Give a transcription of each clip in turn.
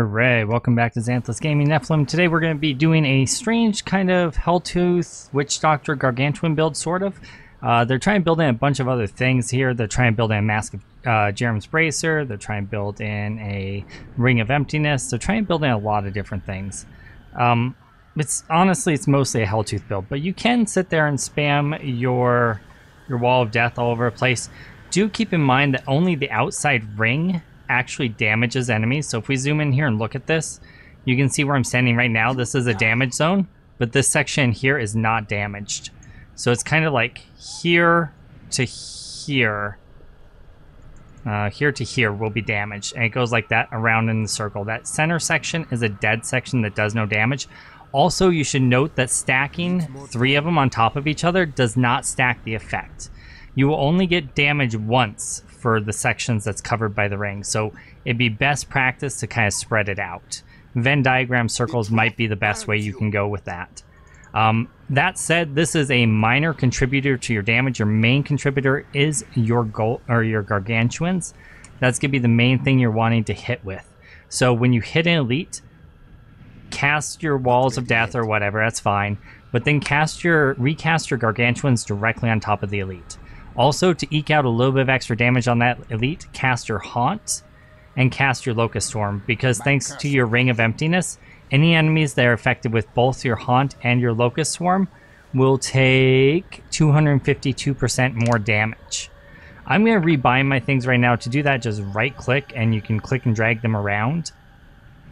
Hooray, welcome back to Zanthyst Gaming Nephilim. Today we're going to be doing a strange kind of Helltooth Witch Doctor Gargantuan build, sort of. They're trying to build in a bunch of other things here. They're trying to build in a Mask of Jerem's Bracer. They're trying to build in a Ring of Emptiness. They're trying to build in a lot of different things. It's mostly a Helltooth build, but you can sit there and spam your Wall of Death all over the place. Do keep in mind that only the outside ring actually damages enemies. So if we zoom in here and look at this, you can see where I'm standing right now. This is a damage zone, but this section here is not damaged. So it's kind of like here to here. Here to here will be damaged, and it goes like that around in the circle. That center section is a dead section that does no damage. Also, you should note that stacking 3 of them on top of each other does not stack the effect. You will only get damage once for the sections that's covered by the ring, so it'd be best practice to kind of spread it out. Venn diagram circles might be the best way you can go with that. That said, this is a minor contributor to your damage. Your main contributor is your your gargantuans. That's gonna be the main thing you're wanting to hit with. So when you hit an elite, cast your Walls of Death or whatever, that's fine, but then recast your gargantuans directly on top of the elite. Also, to eke out a little bit of extra damage on that elite, cast your Haunt and cast your Locust Swarm, because thanks to your Ring of Emptiness, any enemies that are affected with both your Haunt and your Locust Swarm will take 252% more damage. I'm going to rebind my things right now. To do that, just right click and you can click and drag them around.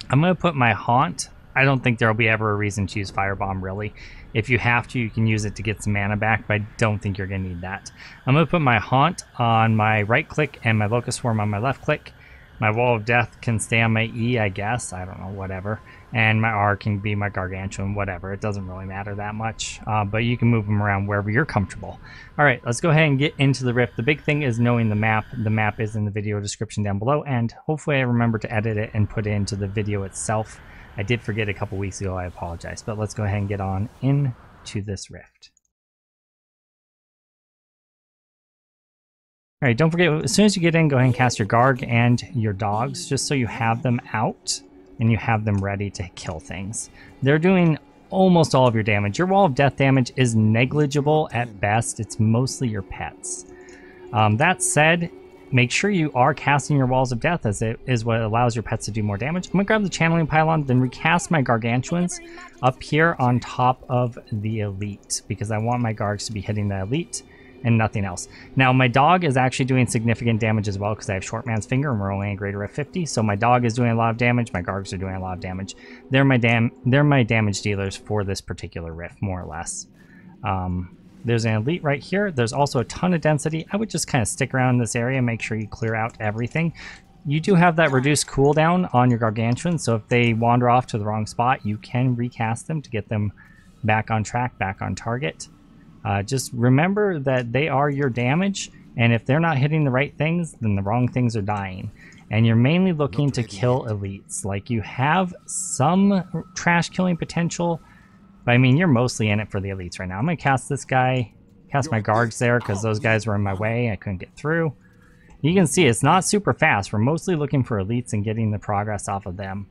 I'm going to put my Haunt. I don't think there'll be ever a reason to use Firebomb, really. If you have to, you can use it to get some mana back, but I don't think you're going to need that. I'm going to put my Haunt on my right click and my Locust Swarm on my left click. My Wall of Death can stay on my E, I guess. I don't know, whatever. And my R can be my Gargantuan, whatever. It doesn't really matter that much, but you can move them around wherever you're comfortable. All right, let's go ahead and get into the rift. The big thing is knowing the map. The map is in the video description down below, and hopefully I remember to edit it and put it into the video itself. I did forget a couple weeks ago, I apologize, but let's go ahead and get on into this rift. All right, don't forget, as soon as you get in, go ahead and cast your Garg and your dogs, just so you have them out and you have them ready to kill things. They're doing almost all of your damage. Your Wall of Death damage is negligible at best. It's mostly your pets. That said, make sure you are casting your Walls of Death, as it is what allows your pets to do more damage. I'm going to grab the Channeling Pylon, then recast my Gargantuans up here on top of the Elite, because I want my Gargs to be hitting the Elite and nothing else. Now, my dog is actually doing significant damage as well, because I have Short Man's Finger and we're only a greater of 50, so my dog is doing a lot of damage, my Gargs are doing a lot of damage. They're my damage dealers for this particular rift, more or less. There's an elite right here. There's also a ton of density. I would just kind of stick around in this area and make sure you clear out everything. You do have that reduced cooldown on your Gargantuan, so if they wander off to the wrong spot, you can recast them to get them back on track, back on target. Just remember that they are your damage, and if they're not hitting the right things, then the wrong things are dying. And you're mainly looking to kill elites. Like, you have some trash killing potential, but I mean, you're mostly in it for the elites right now. I'm going to cast this guy, cast my Gargs there, because those guys were in my way. I couldn't get through. You can see it's not super fast. We're mostly looking for elites and getting the progress off of them.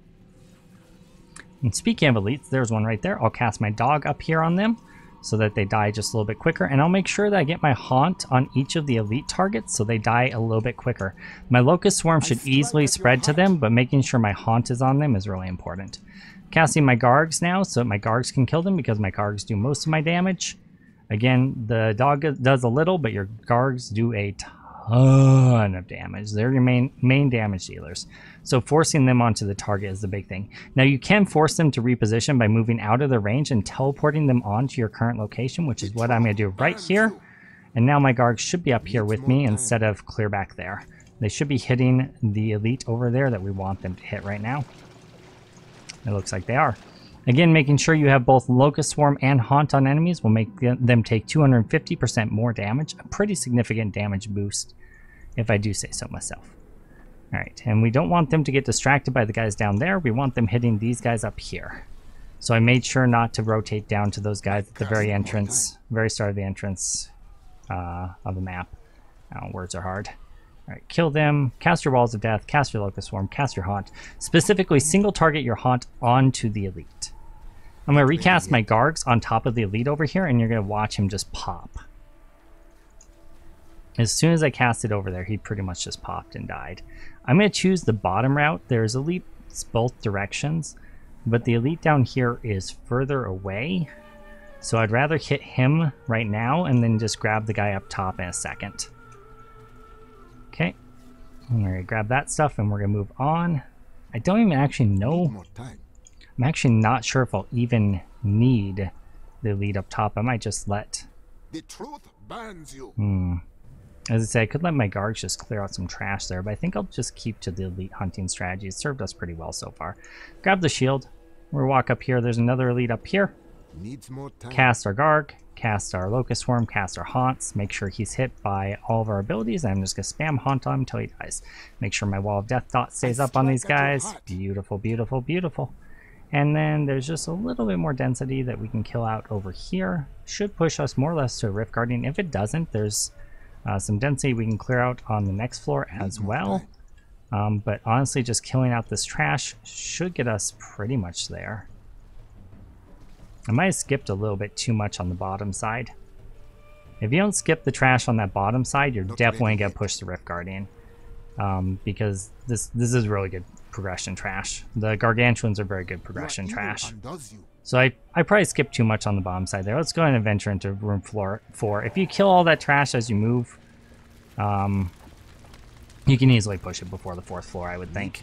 And speaking of elites, there's one right there. I'll cast my dog up here on them so that they die just a little bit quicker. And I'll make sure that I get my Haunt on each of the elite targets so they die a little bit quicker. My Locust Swarm should easily spread to them, but making sure my Haunt is on them is really important. Casting my Gargs now so that my Gargs can kill them, because my Gargs do most of my damage. Again, the dog does a little, but your Gargs do a ton of damage. They're your main damage dealers. So forcing them onto the target is the big thing. Now, you can force them to reposition by moving out of their range and teleporting them onto your current location, which is what I'm going to do right here. And now my Gargs should be up here with me instead of clear back there. They should be hitting the elite over there that we want them to hit right now. It looks like they are. Again, making sure you have both Locust Swarm and Haunt on enemies will make them take 250% more damage. A pretty significant damage boost, if I do say so myself. Alright, and we don't want them to get distracted by the guys down there. We want them hitting these guys up here. So I made sure not to rotate down to those guys at the very entrance, very start of the entrance of the map. Oh, words are hard. Alright, kill them, cast your Walls of Death, cast your Locust Swarm, cast your Haunt. Specifically, single target your Haunt onto the Elite. I'm going to recast my Gargs on top of the Elite over here, and you're going to watch him just pop. As soon as I cast it over there, he pretty much just popped and died. I'm going to choose the bottom route. There's Elites both directions, but the Elite down here is further away. So I'd rather hit him right now and then just grab the guy up top in a second. Okay, I'm going to grab that stuff and we're going to move on. I don't even actually know. I'm actually not sure if I'll even need the Elite up top. I might just let... The truth binds you. As I say, I could let my Gargs just clear out some trash there, but I think I'll just keep to the Elite hunting strategy. It's served us pretty well so far. Grab the shield. We'll walk up here. There's another Elite up here. Needs more time. Cast our Garg, cast our Locust Swarm, cast our Haunts. Make sure he's hit by all of our abilities. I'm just going to spam Haunt on him until he dies. Make sure my Wall of Death dot stays up on these guys. Beautiful, beautiful, beautiful. And then there's just a little bit more density that we can kill out over here. Should push us more or less to a Rift Guardian. If it doesn't, there's some density we can clear out on the next floor as well. But honestly, just killing out this trash should get us pretty much there. I might have skipped a little bit too much on the bottom side. If you don't skip the trash on that bottom side, you're definitely going to push the Rift Guardian. Because this is really good progression trash. The Gargantuans are very good progression trash. So I probably skipped too much on the bottom side there. Let's go ahead and venture into room floor 4. If you kill all that trash as you move, you can easily push it before the 4th floor, I would think.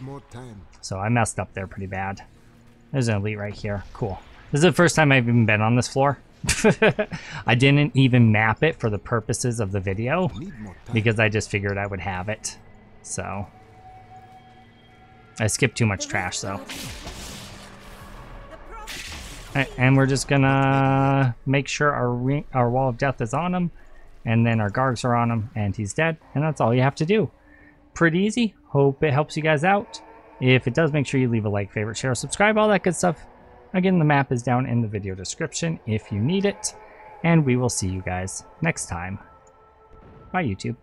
So I messed up there pretty bad. There's an Elite right here. Cool. This is the first time I've even been on this floor. I didn't even map it for the purposes of the video because I just figured I would have it. So I skipped too much trash though. And we're just gonna make sure our Wall of Death is on him, and then our Gargs are on him, and he's dead, and that's all you have to do. Pretty easy. Hope it helps you guys out. If it does, make sure you leave a like, favorite, share, subscribe, all that good stuff. Again, the map is down in the video description if you need it, and we will see you guys next time. Bye, YouTube.